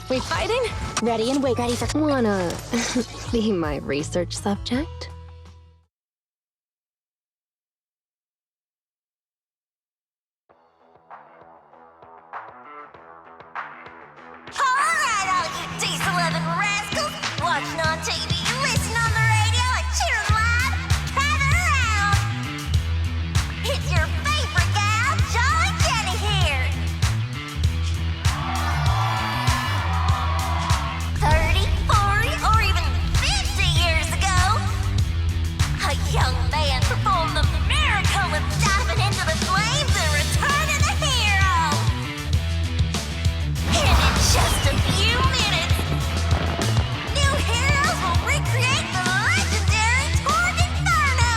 We fighting? Ready and wait. Ready for... Wanna be my research subject? Alright, all you D11 rascals, watching on TV, listening on the radio, and cheering live, gather around. It's your favorite gal, Jolly Jenny here. 30, 40, or even 50 years ago, a young man performed the miracle of diving into the flames and returning a hero. And in just a few minutes, new heroes will recreate the legendary Tour Inferno.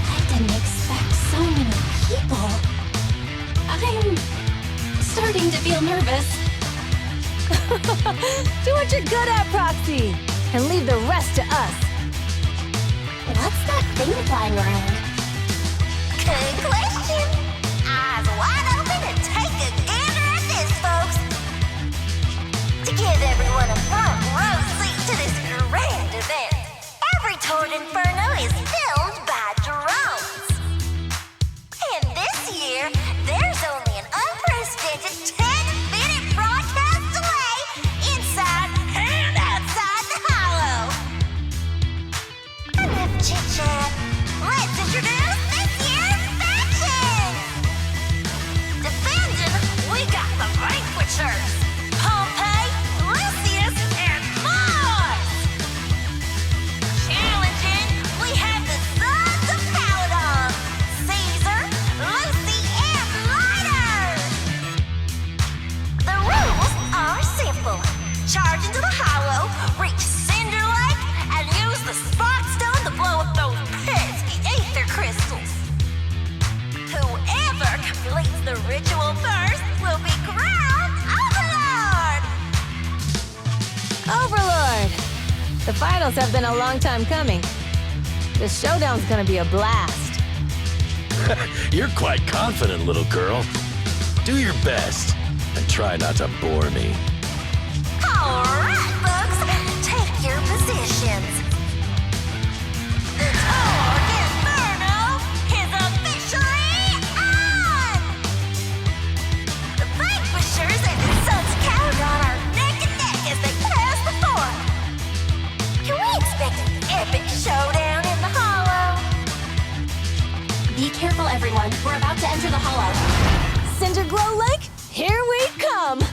I didn't expect so many people. I'm starting to feel nervous. Do what you're good at, Proxy, and leave the rest to us. What's that thing flying around? Good question. Eyes wide open and take a gander at this, folks. To give everyone a front row seat to this grand event, every Tour Inferno is filmed by drones. And this year, there's only an unprecedented 10-minute broadcast delay inside and outside the hollow. Enough chit-chat. Let's introduce this year's faction! Defending, we got the Vanquishers, Pompey, Lucius, and Mars! Challenging, we have the Sons of Paladon, Caesar, Lucy, and Lighter! The rules are simple. Charge into the hollow, reach Cinder Lake, and use the Spark Stone to blow up those pesky ether crystals. Whoever completes the ritual first will be crowned Overlord! Overlord! The finals have been a long time coming. This showdown's gonna be a blast. You're quite confident, little girl. Do your best, and try not to bore me. Alright, folks, take your positions. The Tour Inferno is officially on! The Vanquishers and the Sons of Paladon are neck and neck as they pass the fort. Can we expect an epic showdown in the hollow? Be careful, everyone. We're about to enter the hollow. Cinder Glow Lake, here we come!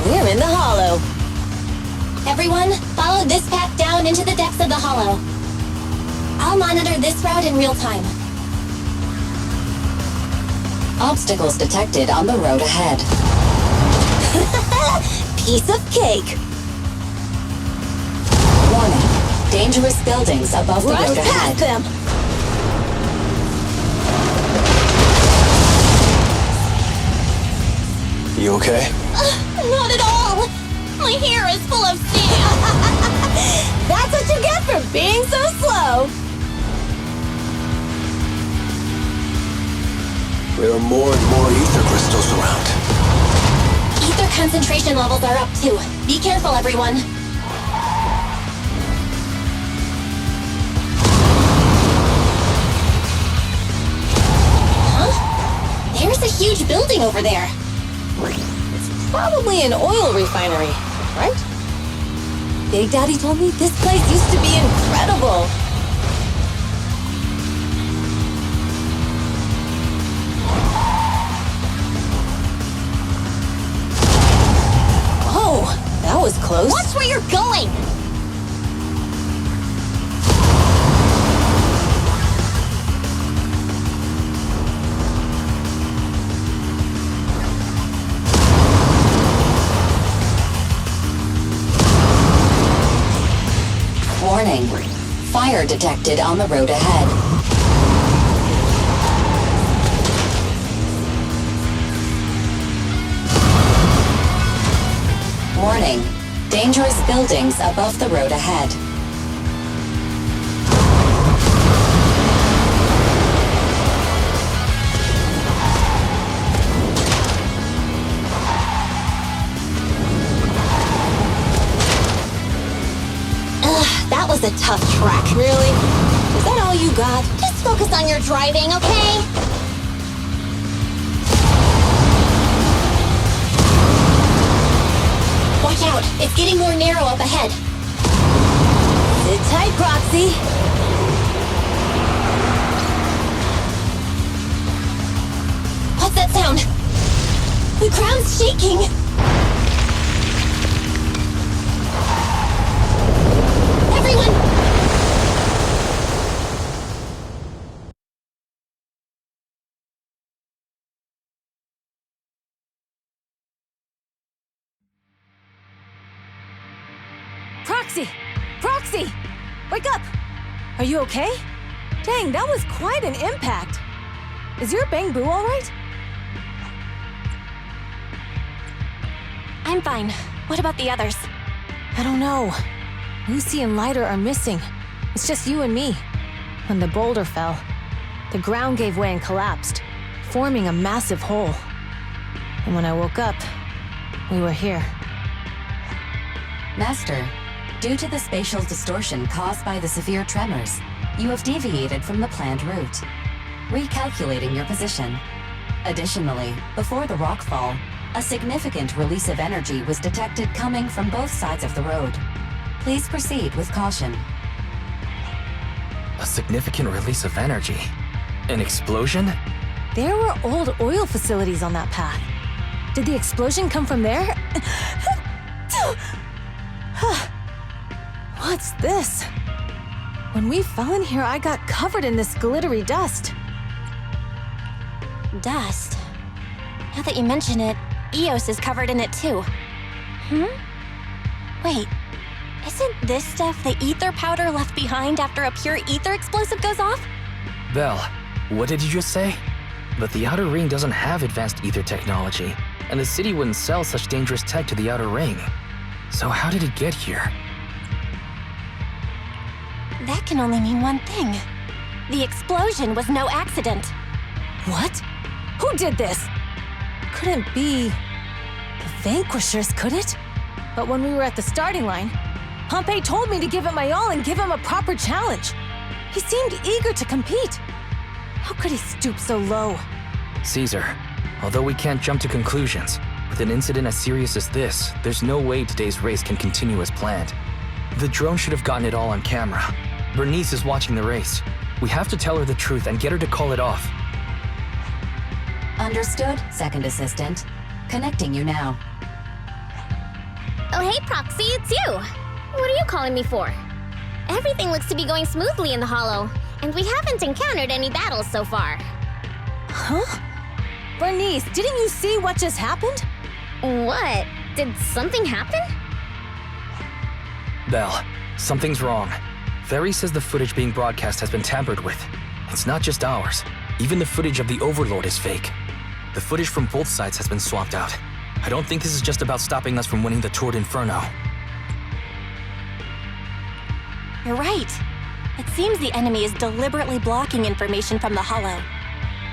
We're in the hollow. Everyone, follow this path down into the depths of the hollow. I'll monitor this route in real time. Obstacles detected on the road ahead. Piece of cake. Warning. Dangerous buildings above the Rush road past ahead. them. You okay? Not at all! My hair is full of sand! That's what you get for being so slow. There are more and more ether crystals around. Ether concentration levels are up too. Be careful, everyone. Huh? There's a huge building over there. It's probably an oil refinery, right? Big Daddy told me this place used to be incredible. Oh, that was close. Watch where you're going! Warning. Fire detected on the road ahead. Warning. Dangerous buildings above the road ahead. That was a tough track. Really? Is that all you got? Just focus on your driving, okay? Watch out, it's getting more narrow up ahead. Sit tight, Proxy. What's that sound? The ground's shaking. Everyone! Proxy! Proxy! Wake up! Are you okay? Dang, that was quite an impact. Is your Bang Boo all right? I'm fine. What about the others? I don't know. Lucy and Lighter are missing. It's just you and me. When the boulder fell, the ground gave way and collapsed, forming a massive hole. And when I woke up, we were here. Master, due to the spatial distortion caused by the severe tremors, you have deviated from the planned route, recalculating your position. Additionally, before the rockfall, a significant release of energy was detected coming from both sides of the road. Please proceed with caution. A significant release of energy? An explosion? There were old oil facilities on that path. Did the explosion come from there? What's this? When we fell in here, I got covered in this glittery dust. Dust. Now that you mention it, Eos is covered in it too. Wait, isn't this stuff the ether powder left behind after a pure ether explosive goes off? Belle, what did you just say? But the Outer Ring doesn't have advanced ether technology, and the city wouldn't sell such dangerous tech to the Outer Ring. So how did it get here? That can only mean one thing. The explosion was no accident. What? Who did this? Couldn't be the Vanquishers, could it? But when we were at the starting line, Pompey told me to give it my all and give him a proper challenge. He seemed eager to compete. How could he stoop so low? Caesar, although we can't jump to conclusions, with an incident as serious as this, there's no way today's race can continue as planned. The drone should have gotten it all on camera. Bernice is watching the race. We have to tell her the truth and get her to call it off. Understood, Second Assistant. Connecting you now. Oh, hey, Proxy, it's you. What are you calling me for? Everything looks to be going smoothly in the Hollow, and we haven't encountered any battles so far. Huh? Bernice, didn't you see what just happened? What? Did something happen? Belle, something's wrong. Ferry says the footage being broadcast has been tampered with. It's not just ours. Even the footage of the Overlord is fake. The footage from both sides has been swapped out. I don't think this is just about stopping us from winning the Tour d'Inferno. You're right. It seems the enemy is deliberately blocking information from the Hollow.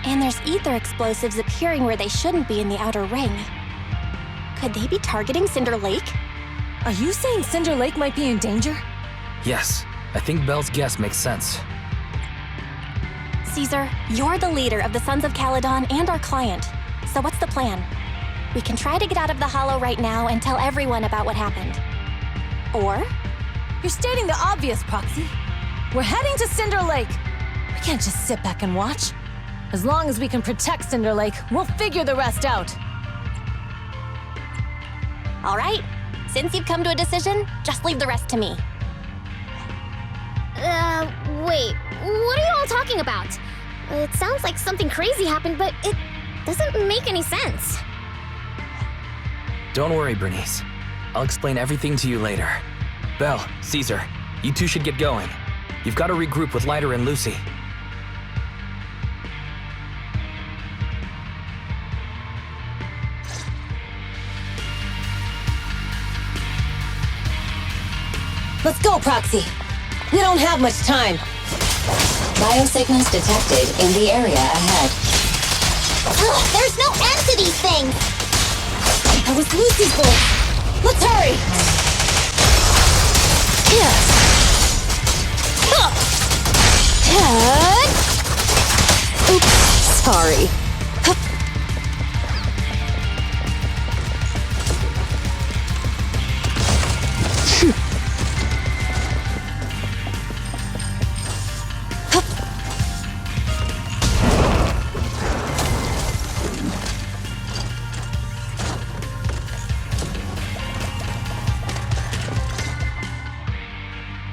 And there's ether explosives appearing where they shouldn't be in the Outer Ring. Could they be targeting Cinder Lake? Are you saying Cinder Lake might be in danger? Yes, I think Belle's guess makes sense. Caesar, you're the leader of the Sons of Caledon and our client. So what's the plan? We can try to get out of the Hollow right now and tell everyone about what happened. Or You're stating the obvious, Proxy. We're heading to Cinder Lake. We can't just sit back and watch. As long as we can protect Cinder Lake, we'll figure the rest out. all right, since you've come to a decision, just leave the rest to me. Wait, what are you all talking about? It sounds like something crazy happened, but it doesn't make any sense. Don't worry, Bernice. I'll explain everything to you later. Belle, Caesar, you two should get going. You've got to regroup with Leiter and Lucy. Let's go, Proxy. We don't have much time. Biosignals detected in the area ahead. Ugh, there's no end to these things! That was Lucy's voice. Let's hurry. Oops, sorry.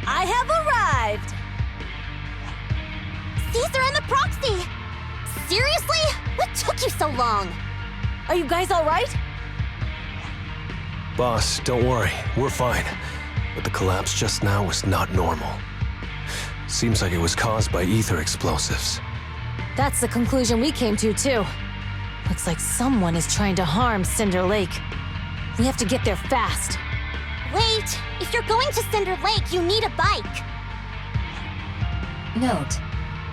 I have arrived! Caesar and the Proxy! Seriously? What took you so long? Are you guys all right? Boss, don't worry. We're fine. But the collapse just now was not normal. Seems like it was caused by ether explosives. That's the conclusion we came to, too. Looks like someone is trying to harm Cinder Lake. We have to get there fast. Wait, if you're going to Cinder Lake, you need a bike. Note,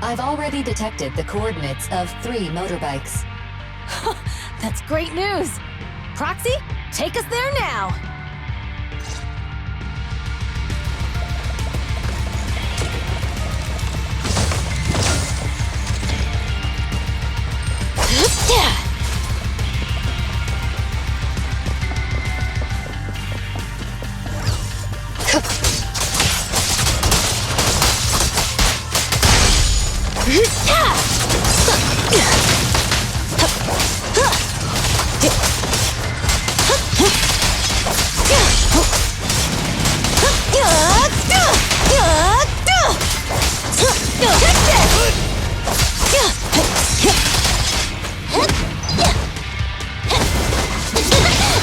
I've already detected the coordinates of 3 motorbikes. That's great news. Proxy, take us there now.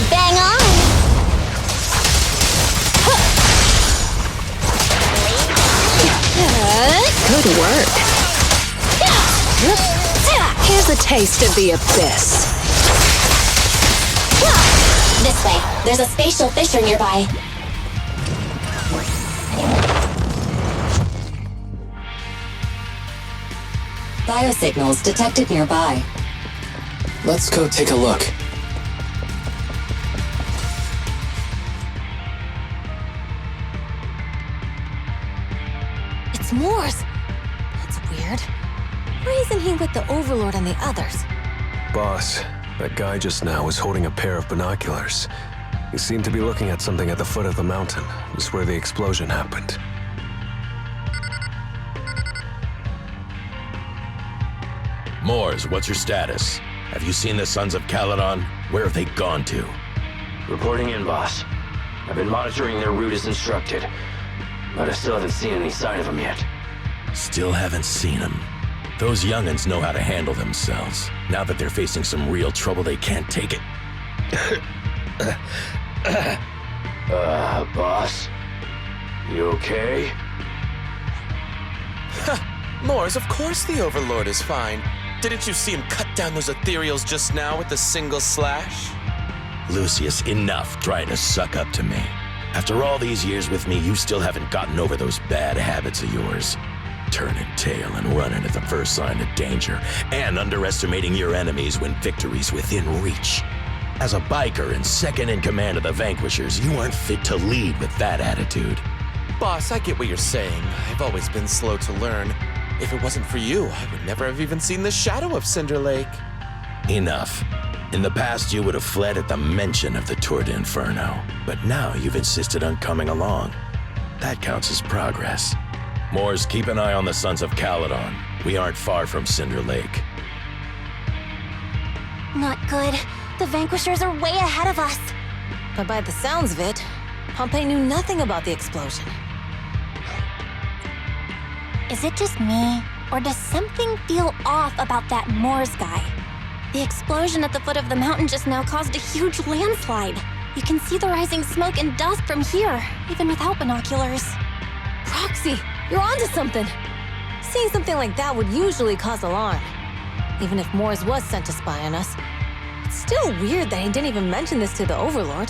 Bang on! Good work. Here's a taste of the abyss. This way. There's a spatial fissure nearby. Biosignals detected nearby. Let's go take a look. It's Morse. That's weird. Why isn't he with the Overlord and the others? Boss, that guy just now was holding a pair of binoculars. He seemed to be looking at something at the foot of the mountain. It's where the explosion happened. Moors, what's your status? Have you seen the Sons of Caledon? Where have they gone to? Reporting in, boss. I've been monitoring their route as instructed, but I still haven't seen any sign of them yet. Still haven't seen them. Those young'uns know how to handle themselves. Now that they're facing some real trouble, they can't take it. Boss? You okay? Moors, of course the Overlord is fine. Didn't you see him cut down those ethereals just now with a single slash? Lucius, enough trying to suck up to me. After all these years with me, you still haven't gotten over those bad habits of yours. Turning tail and running at the first sign of danger, and underestimating your enemies when victory's within reach. As a biker and second in command of the Vanquishers, you aren't fit to lead with that attitude. Boss, I get what you're saying. I've always been slow to learn. If it wasn't for you, I would never have even seen the shadow of Cinder Lake. Enough. In the past, you would have fled at the mention of the Tour de Inferno, but now you've insisted on coming along. That counts as progress. Moors, keep an eye on the Sons of Caledon. We aren't far from Cinder Lake. Not good. The Vanquishers are way ahead of us. But by the sounds of it, Pompey knew nothing about the explosion. Is it just me, or does something feel off about that Moors guy? The explosion at the foot of the mountain just now caused a huge landslide. You can see the rising smoke and dust from here, even without binoculars. Proxy, You're onto something. Seeing something like that would usually cause alarm. Even if Morse was sent to spy on us. It's still weird that he didn't even mention this to the Overlord.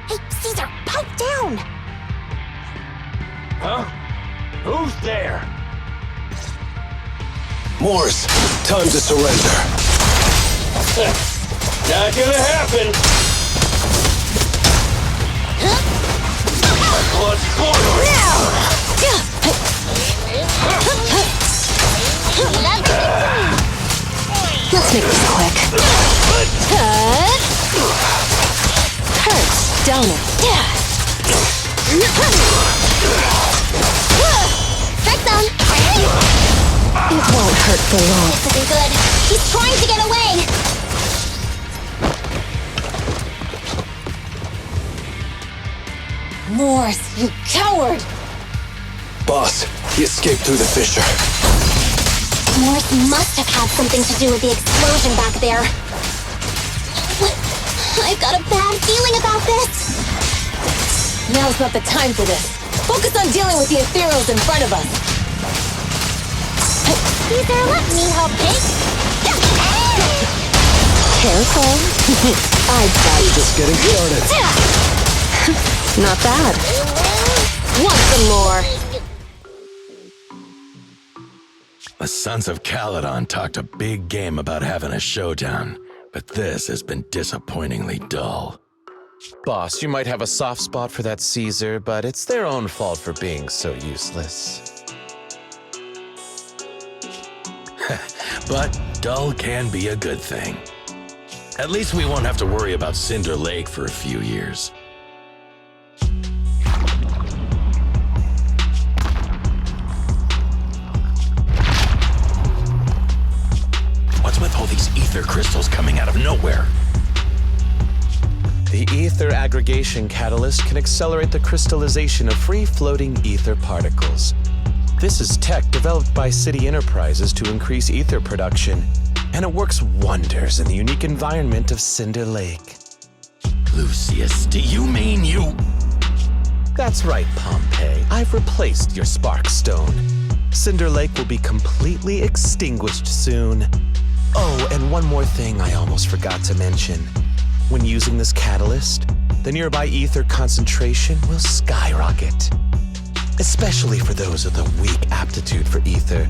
Hey, Caesar, pipe down! Huh? Who's there? Morse, time to surrender. Not gonna happen! Clutch Let's make this quick. Hurts, don't it? Strike zone! It won't hurt for long. This isn't good. He's trying to get away! Morse, you coward! Boss, he escaped through the fissure. Morse must have had something to do with the explosion back there. I've got a bad feeling about this. Now's not the time for this. Focus on dealing with the Infernos in front of us. Caesar, let me help take. Careful. I bite. Just getting started. Not bad. Want some more? The Sons of Caledon talked a big game about having a showdown, but this has been disappointingly dull. Boss, you might have a soft spot for that Caesar, but it's their own fault for being so useless. But dull can be a good thing. At least we won't have to worry about Cinder Lake for a few years. What's with all these ether crystals coming out of nowhere? The ether aggregation catalyst can accelerate the crystallization of free-floating ether particles. This is tech developed by City Enterprises to increase ether production, and it works wonders in the unique environment of Cinder Lake. Lucius, do you mean you... That's right, Pompeii. I've replaced your spark stone. Cinder Lake will be completely extinguished soon. Oh, and one more thing I almost forgot to mention. When using this catalyst, the nearby ether concentration will skyrocket. Especially for those with a weak aptitude for ether,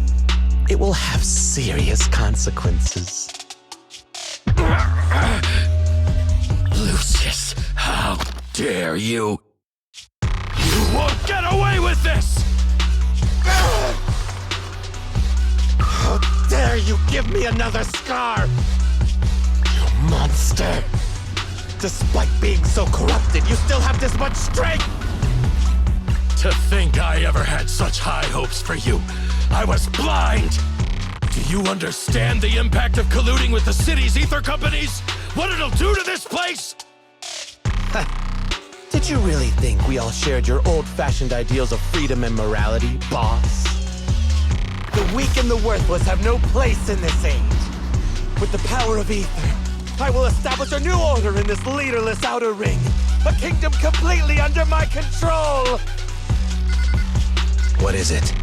it will have serious consequences. Lucius, how dare you? You won't get away with this! How dare you give me another scar! You monster! Despite being so corrupted, you still have this much strength! To think I ever had such high hopes for you. I was blind! Do you understand the impact of colluding with the city's ether companies? What it'll do to this place? Did you really think we all shared your old-fashioned ideals of freedom and morality, boss? The weak and the worthless have no place in this age. With the power of ether, I will establish a new order in this leaderless outer ring. A kingdom completely under my control! What is it?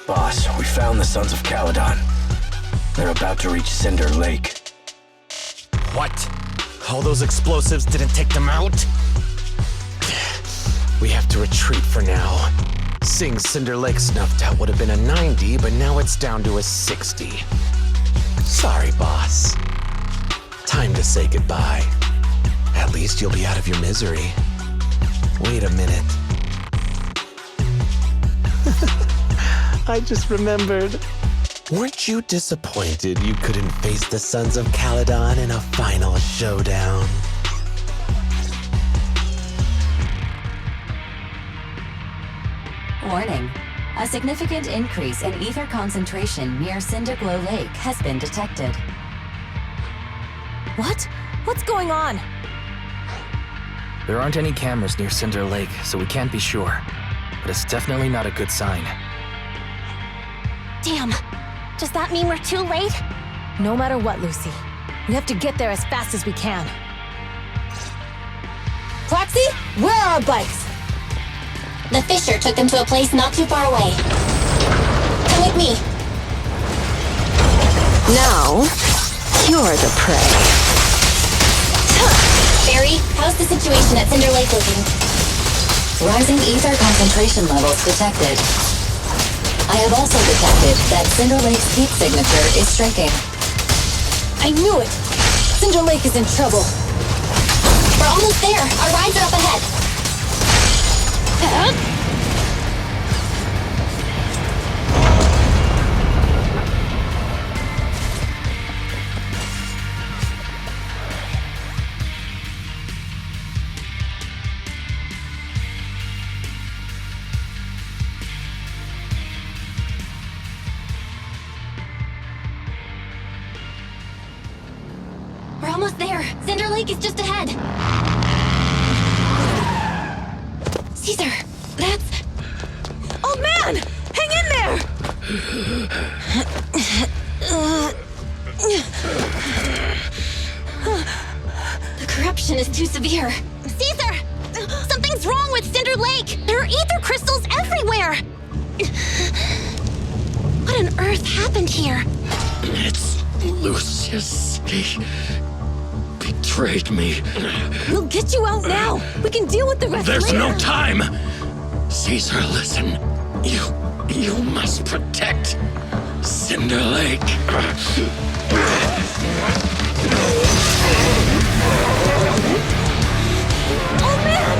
Boss, we found the Sons of Caledon. They're about to reach Cinder Lake. What? All those explosives didn't take them out? We have to retreat for now. Seeing Cinder Lake snuffed out would have been a 90, but now it's down to a 60. Sorry, boss. Time to say goodbye. At least you'll be out of your misery. Wait a minute. I just remembered. Weren't you disappointed you couldn't face the Sons of Caledon in a final showdown? Warning. A significant increase in ether concentration near Cinderglow Lake has been detected. What? What's going on? There aren't any cameras near Cinder Lake, so we can't be sure. But it's definitely not a good sign. Damn. Does that mean we're too late? No matter what, Lucy. We have to get there as fast as we can. Proxy, where are our bikes? The fissure took them to a place not too far away. Come with me. Now, you're the prey. Barry, how's the situation at Cinder Lake looking? Rising ether concentration levels detected. I have also detected that Cinder Lake's heat signature is shrinking. I knew it! Cinder Lake is in trouble. We're almost there. Our rides are up ahead. We're almost there. Cinder Lake is just ahead. Caesar, that's... Old man! Hang in there! The corruption is too severe. Caesar! Something's wrong with Cinder Lake! There are ether crystals everywhere! What on earth happened here? It's Lucius. He betrayed me. We'll get you out now! We can deal with the rest There's later! no time! Caesar, listen. You must protect Cinder Lake. Old man!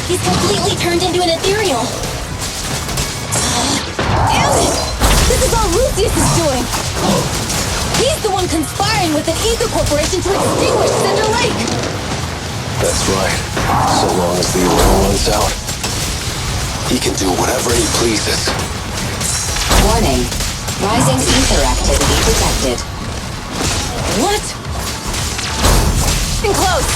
He's completely turned into an ethereal. Damn it! This is all Lucius is doing! He's the one conspiring with an ether corporation to extinguish Cinder Lake! That's right. So long as the oil runs out, he can do whatever he pleases. Warning. Rising ether activity detected. What? In close!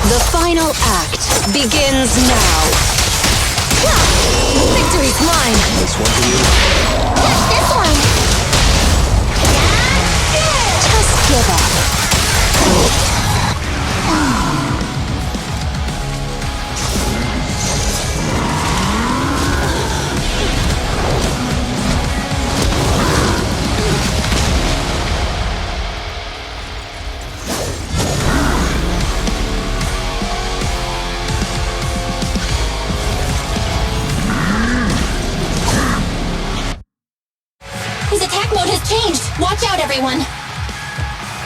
The final act begins now. Victory's mine! This one for you. This one! Just give up. His attack mode has changed! Watch out, everyone!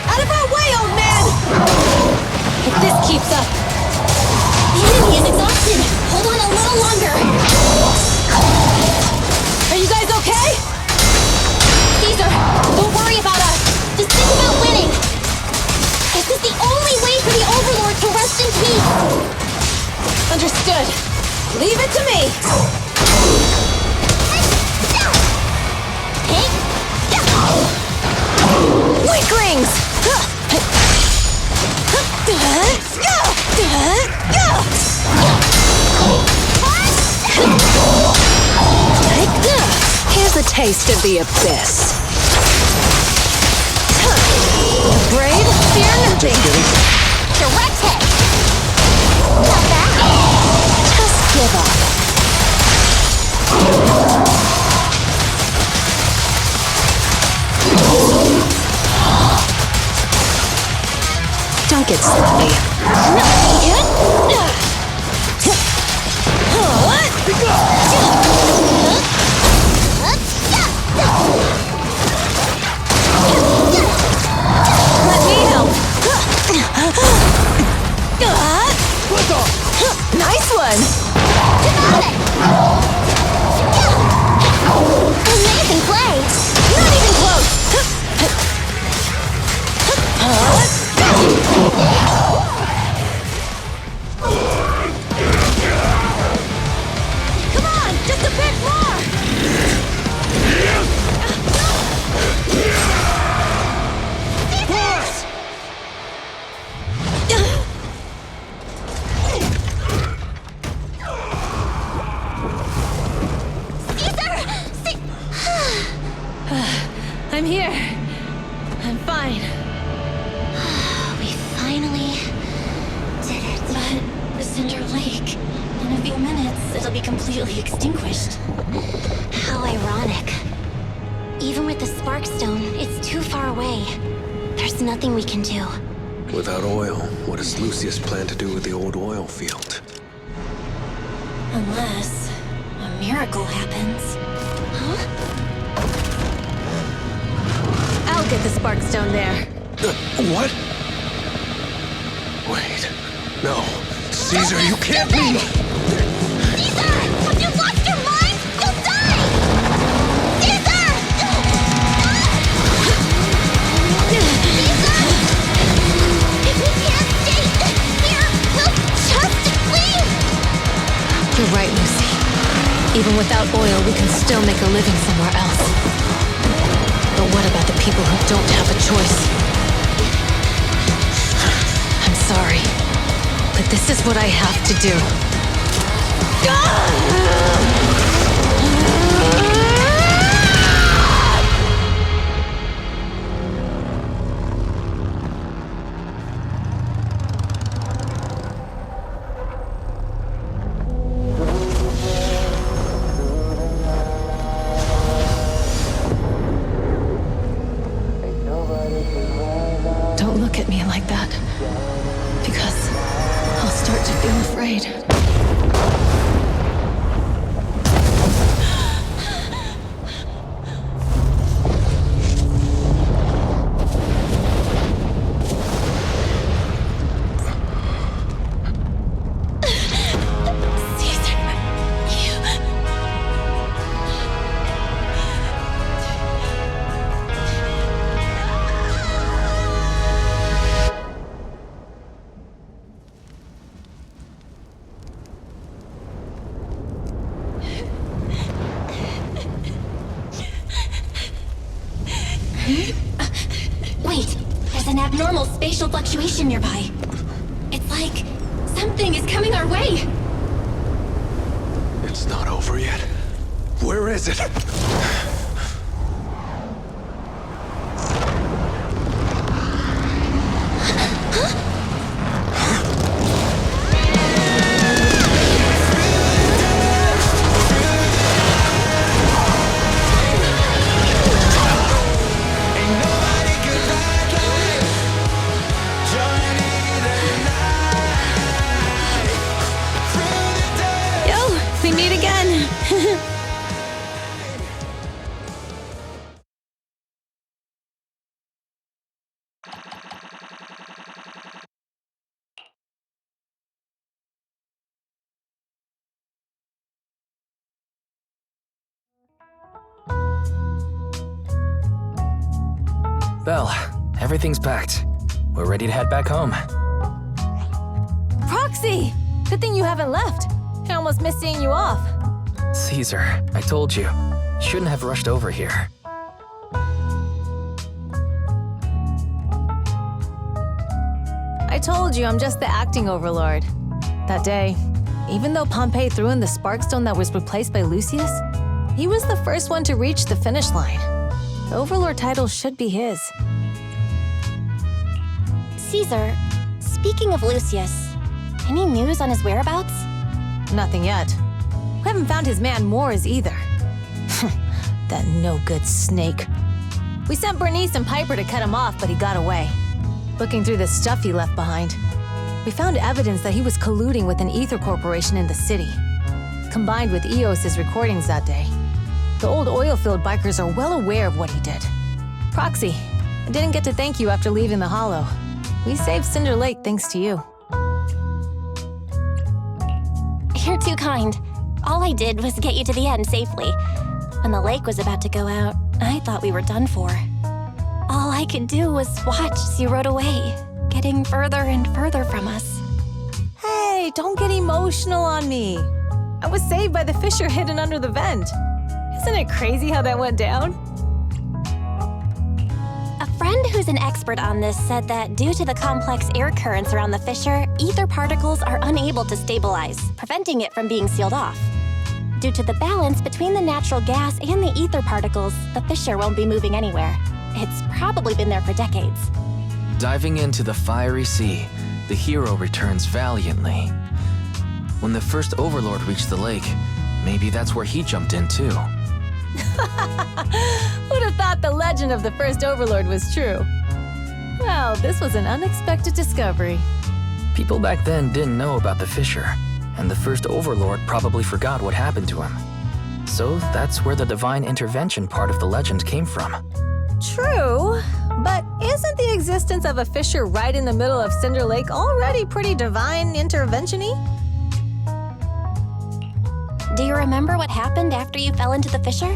Out of our way, old man! If this keeps up... The enemy is exhausted! Hold on a little longer! Are you guys okay? Caesar, don't worry about us! Just think about winning! This is the only way for the Overlord to rest in peace! Understood. Leave it to me! Weaklings! Here's a taste of the abyss. Brave, fear nothing. Direct hit! give up. Don't get silly. Let me help. Nice one. Amazing play! Not even close. Come on, just a bit more. I'm here. I'm fine. We finally did it. But Cinder Lake, in a few minutes, it'll be completely extinguished. How ironic. Even with the Sparkstone, it's too far away. There's nothing we can do. Without oil, what does Lucius plan to do with the old oil field? Unless a miracle happens. I'll get the Sparkstone there. What? Wait. No. Caesar, you can't leave! Caesar! Have you lost your mind? You'll die! Caesar! Caesar! If we can't stay here, we'll just leave! You're right, Lucy. Even without oil, we can still make a living somewhere else. But what about the people who don't have a choice? I'm sorry, but this is what I have to do. Don't look at me like that, because I'll start to feel afraid. Wait, there's an abnormal spatial fluctuation nearby. It's like something is coming our way. It's not over yet. Where is it? We meet again! Belle, everything's packed. We're ready to head back home. Proxy! Good thing you haven't left. I almost missed seeing you off. Caesar, I told you. Shouldn't have rushed over here. I told you I'm just the acting overlord. That day, even though Pompey threw in the Sparkstone that was replaced by Lucius, he was the first one to reach the finish line. The overlord title should be his. Caesar, speaking of Lucius, any news on his whereabouts? Nothing yet. We haven't found his man Moores either. That no-good snake. We sent Bernice and Piper to cut him off, but he got away. Looking through the stuff he left behind, we found evidence that he was colluding with an ether corporation in the city. Combined with EOS's recordings that day, the old oil-filled bikers are well aware of what he did. Proxy, I didn't get to thank you after leaving the Hollow. We saved Cinder Lake thanks to you. You're too kind. All I did was get you to the end safely. When the lake was about to go out, I thought we were done for. All I could do was watch as you rode away, getting further and further from us. Hey, don't get emotional on me. I was saved by the fissure hidden under the vent. Isn't it crazy how that went down? A friend who's an expert on this said that due to the complex air currents around the fissure, ether particles are unable to stabilize, preventing it from being sealed off. Due to the balance between the natural gas and the ether particles, the fissure won't be moving anywhere. It's probably been there for decades. Diving into the fiery sea, the hero returns valiantly. When the first Overlord reached the lake, maybe that's where he jumped in too. Who'd have thought the legend of the first Overlord was true? Well, this was an unexpected discovery. People back then didn't know about the fissure, and the first Overlord probably forgot what happened to him. So that's where the divine intervention part of the legend came from. True, but isn't the existence of a fissure right in the middle of Cinder Lake already pretty divine intervention-y? Do you remember what happened after you fell into the fissure?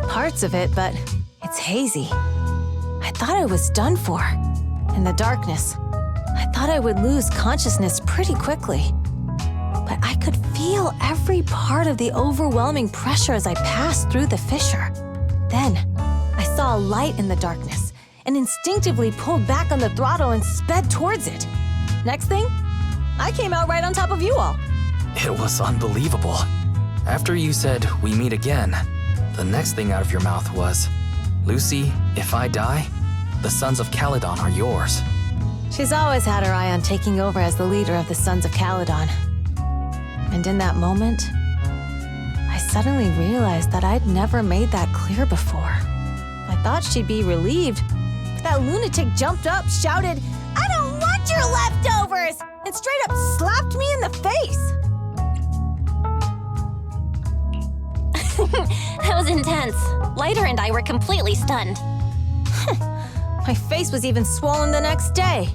Parts of it, but it's hazy. I thought I was done for. In the darkness, I thought I would lose consciousness pretty quickly. But I could feel every part of the overwhelming pressure as I passed through the fissure. Then, I saw a light in the darkness and instinctively pulled back on the throttle and sped towards it. Next thing, I came out right on top of you all. It was unbelievable. After you said, "We meet again," the next thing out of your mouth was, "Lucy, if I die, the Sons of Caledon are yours." She's always had her eye on taking over as the leader of the Sons of Caledon. And in that moment, I suddenly realized that I'd never made that clear before. I thought she'd be relieved, but that lunatic jumped up, shouted, "I don't want your leftovers!" and straight up slapped me in the face. That was intense. Lighter and I were completely stunned. My face was even swollen the next day.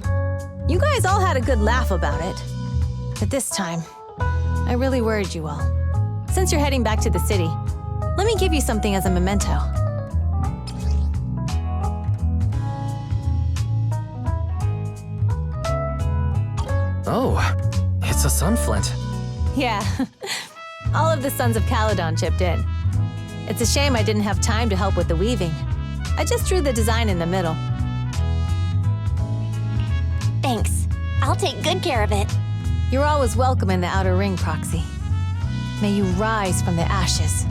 You guys all had a good laugh about it. But this time, I really worried you all. Since you're heading back to the city, let me give you something as a memento. Oh, it's a sunflint. Yeah, all of the Sons of Caledon chipped in. It's a shame I didn't have time to help with the weaving. I just drew the design in the middle. Thanks. I'll take good care of it. You're always welcome in the Outer Ring, Proxy. May you rise from the ashes